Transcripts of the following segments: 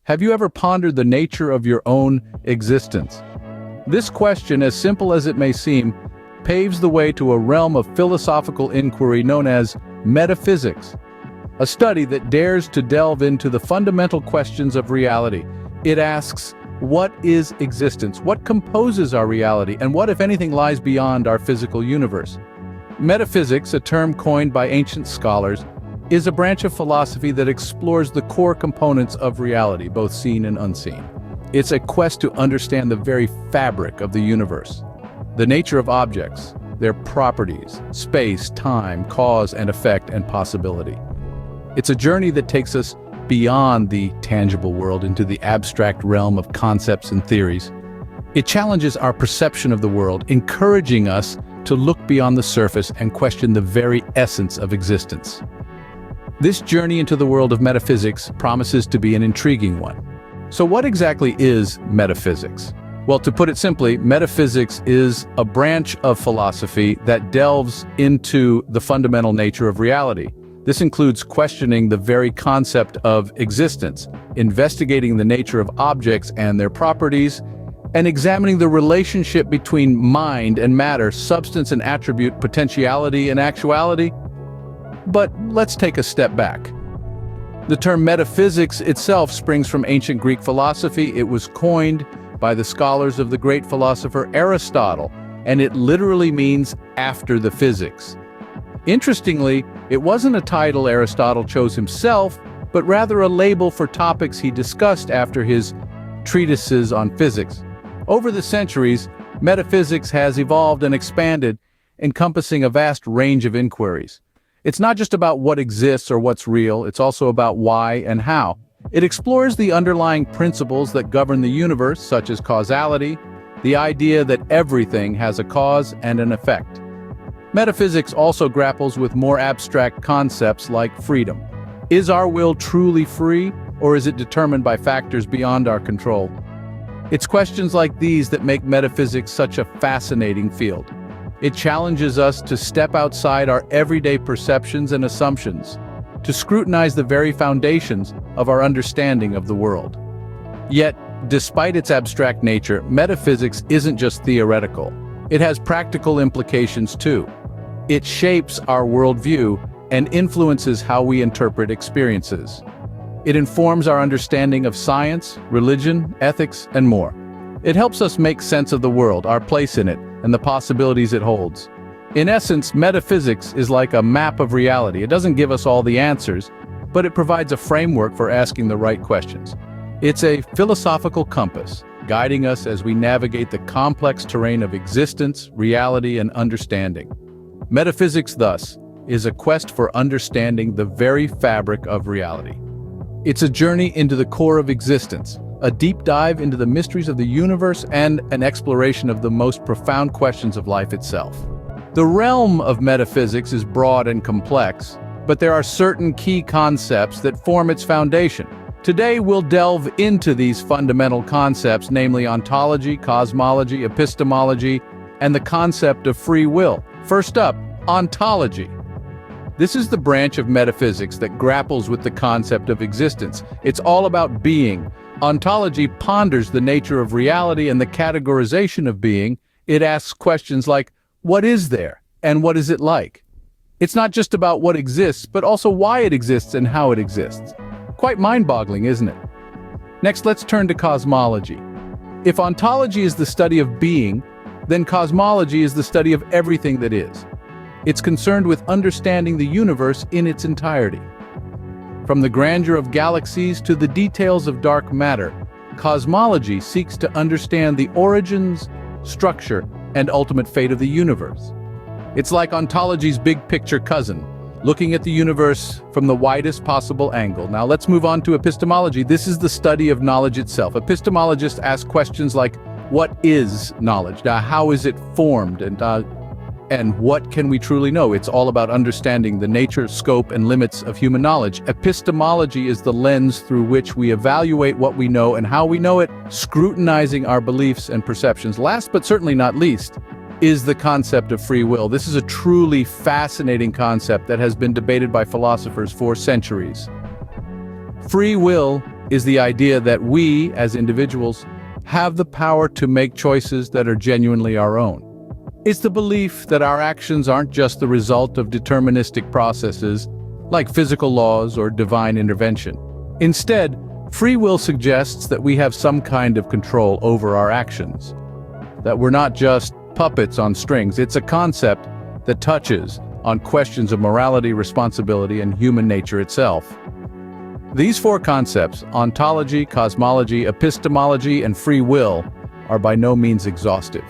Have you ever pondered the nature of your own existence? This question, as simple as it may seem, paves the way to a realm of philosophical inquiry known as metaphysics, a study that dares to delve into the fundamental questions of reality. It asks, what is existence? What composes our reality? And what, if anything, lies beyond our physical universe? Metaphysics, a term coined by ancient scholars, is a branch of philosophy that explores the core components of reality, both seen and unseen. It's a quest to understand the very fabric of the universe, the nature of objects, their properties, space, time, cause and effect, and possibility. It's a journey that takes us beyond the tangible world into the abstract realm of concepts and theories. It challenges our perception of the world, encouraging us to look beyond the surface and question the very essence of existence. This journey into the world of metaphysics promises to be an intriguing one. So what exactly is metaphysics? Well, to put it simply, metaphysics is a branch of philosophy that delves into the fundamental nature of reality. This includes questioning the very concept of existence, investigating the nature of objects and their properties, and examining the relationship between mind and matter, substance and attribute, potentiality and actuality. But let's take a step back. The term metaphysics itself springs from ancient Greek philosophy. It was coined by the scholars of the great philosopher Aristotle, and it literally means after the physics. Interestingly, it wasn't a title Aristotle chose himself, but rather a label for topics he discussed after his treatises on physics. Over the centuries, metaphysics has evolved and expanded, encompassing a vast range of inquiries. It's not just about what exists or what's real, it's also about why and how. It explores the underlying principles that govern the universe, such as causality, the idea that everything has a cause and an effect. Metaphysics also grapples with more abstract concepts like freedom. Is our will truly free, or is it determined by factors beyond our control? It's questions like these that make metaphysics such a fascinating field. It challenges us to step outside our everyday perceptions and assumptions, to scrutinize the very foundations of our understanding of the world. Yet, despite its abstract nature, metaphysics isn't just theoretical. It has practical implications too. It shapes our worldview and influences how we interpret experiences. It informs our understanding of science, religion, ethics, and more. It helps us make sense of the world, our place in it, and the possibilities it holds. In essence, metaphysics is like a map of reality. It doesn't give us all the answers, but it provides a framework for asking the right questions. It's a philosophical compass, guiding us as we navigate the complex terrain of existence, reality, and understanding. Metaphysics, thus, is a quest for understanding the very fabric of reality. It's a journey into the core of existence, a deep dive into the mysteries of the universe, and an exploration of the most profound questions of life itself. The realm of metaphysics is broad and complex, but there are certain key concepts that form its foundation. Today we'll delve into these fundamental concepts, namely ontology, cosmology, epistemology, and the concept of free will. First up, ontology. This is the branch of metaphysics that grapples with the concept of existence. It's all about being. Ontology ponders the nature of reality and the categorization of being. It asks questions like, what is there, and what is it like? It's not just about what exists, but also why it exists and how it exists. Quite mind-boggling, isn't it? Next, let's turn to cosmology. If ontology is the study of being, then cosmology is the study of everything that is. It's concerned with understanding the universe in its entirety. From the grandeur of galaxies to the details of dark matter, cosmology seeks to understand the origins, structure, and ultimate fate of the universe. It's like ontology's big-picture cousin, looking at the universe from the widest possible angle. Now let's move on to epistemology. This is the study of knowledge itself. Epistemologists ask questions like, what is knowledge? How is it formed? And what can we truly know? It's all about understanding the nature, scope, and limits of human knowledge. Epistemology is the lens through which we evaluate what we know and how we know it, scrutinizing our beliefs and perceptions. Last but certainly not least is the concept of free will. This is a truly fascinating concept that has been debated by philosophers for centuries. Free will is the idea that we, as individuals, have the power to make choices that are genuinely our own. It's the belief that our actions aren't just the result of deterministic processes like physical laws or divine intervention. Instead, free will suggests that we have some kind of control over our actions, that we're not just puppets on strings. It's a concept that touches on questions of morality, responsibility, and human nature itself. These four concepts, ontology, cosmology, epistemology, and free will, are by no means exhaustive.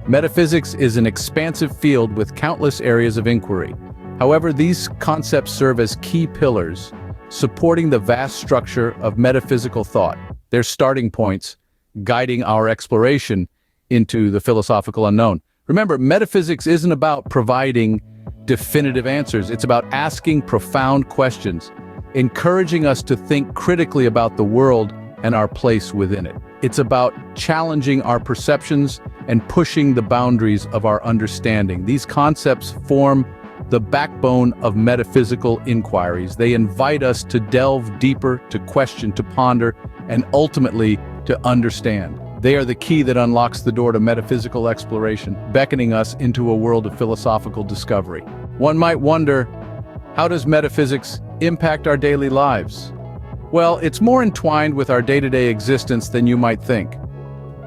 Metaphysics is an expansive field with countless areas of inquiry. However, these concepts serve as key pillars, supporting the vast structure of metaphysical thought. They're starting points, guiding our exploration into the philosophical unknown. Remember, metaphysics isn't about providing definitive answers. It's about asking profound questions, encouraging us to think critically about the world and our place within it. It's about challenging our perceptions and pushing the boundaries of our understanding. These concepts form the backbone of metaphysical inquiries. They invite us to delve deeper, to question, to ponder, and ultimately to understand. They are the key that unlocks the door to metaphysical exploration, beckoning us into a world of philosophical discovery. One might wonder, how does metaphysics impact our daily lives? Well, it's more entwined with our day-to-day existence than you might think.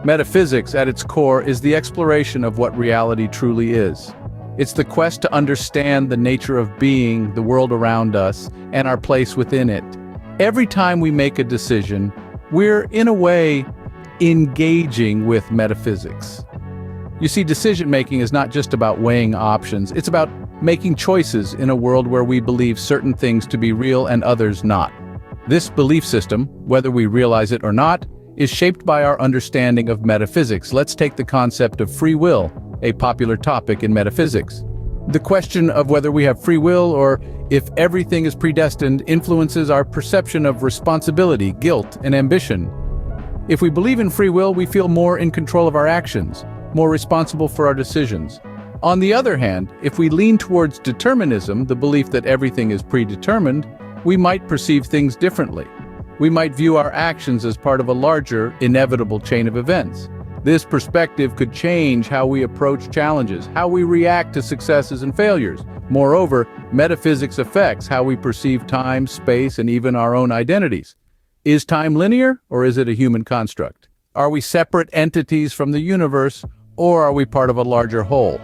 Metaphysics, at its core, is the exploration of what reality truly is. It's the quest to understand the nature of being, the world around us, and our place within it. Every time we make a decision, we're, in a way, engaging with metaphysics. You see, decision-making is not just about weighing options, it's about making choices in a world where we believe certain things to be real and others not. This belief system, whether we realize it or not, is shaped by our understanding of metaphysics. Let's take the concept of free will, a popular topic in metaphysics. The question of whether we have free will or if everything is predestined influences our perception of responsibility, guilt, and ambition. If we believe in free will, we feel more in control of our actions, more responsible for our decisions. On the other hand, if we lean towards determinism, the belief that everything is predetermined, we might perceive things differently. We might view our actions as part of a larger, inevitable chain of events. This perspective could change how we approach challenges, how we react to successes and failures. Moreover, metaphysics affects how we perceive time, space, and even our own identities. Is time linear, or is it a human construct? Are we separate entities from the universe, or are we part of a larger whole?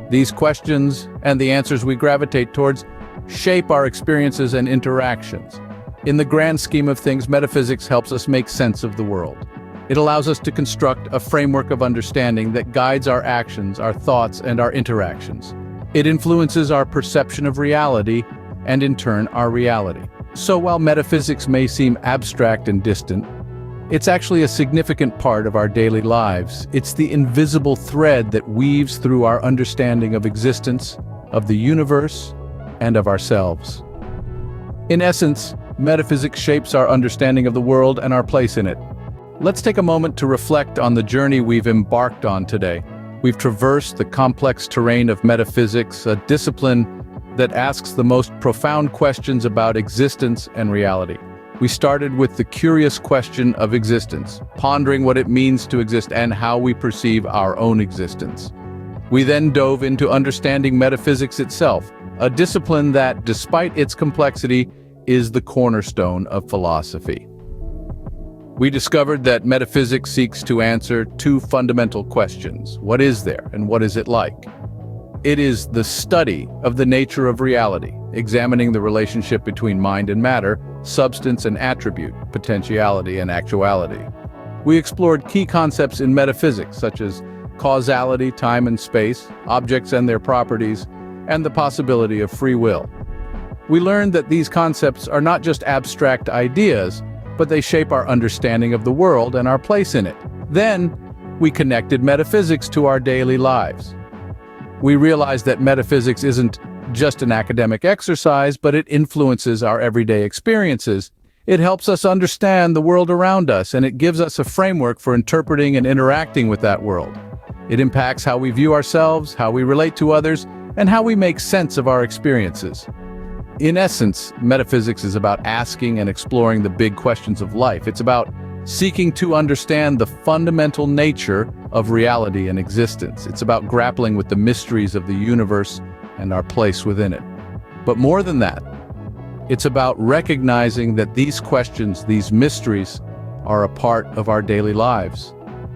These questions, and the answers we gravitate towards, shape our experiences and interactions. In the grand scheme of things, metaphysics helps us make sense of the world. It allows us to construct a framework of understanding that guides our actions, our thoughts, and our interactions. It influences our perception of reality, and in turn, our reality. So while metaphysics may seem abstract and distant, it's actually a significant part of our daily lives. It's the invisible thread that weaves through our understanding of existence, of the universe, and of ourselves. In essence, metaphysics shapes our understanding of the world and our place in it. Let's take a moment to reflect on the journey we've embarked on today. We've traversed the complex terrain of metaphysics, a discipline that asks the most profound questions about existence and reality. We started with the curious question of existence, pondering what it means to exist and how we perceive our own existence. We then dove into understanding metaphysics itself, a discipline that, despite its complexity, is the cornerstone of philosophy. We discovered that metaphysics seeks to answer two fundamental questions. What is there, and what is it like? It is the study of the nature of reality, examining the relationship between mind and matter, substance and attribute, potentiality and actuality. We explored key concepts in metaphysics, such as causality, time and space, objects and their properties, and the possibility of free will. We learned that these concepts are not just abstract ideas, but they shape our understanding of the world and our place in it. Then, we connected metaphysics to our daily lives. We realized that metaphysics isn't just an academic exercise, but it influences our everyday experiences. It helps us understand the world around us, and it gives us a framework for interpreting and interacting with that world. It impacts how we view ourselves, how we relate to others, and how we make sense of our experiences. In essence, metaphysics is about asking and exploring the big questions of life. It's about seeking to understand the fundamental nature of reality and existence. It's about grappling with the mysteries of the universe and our place within it. But more than that, it's about recognizing that these questions, these mysteries, are a part of our daily lives.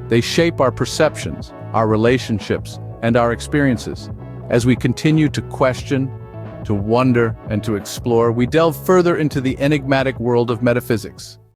They shape our perceptions, our relationships, and our experiences. As we continue to question, to wonder, and to explore, we delve further into the enigmatic world of metaphysics.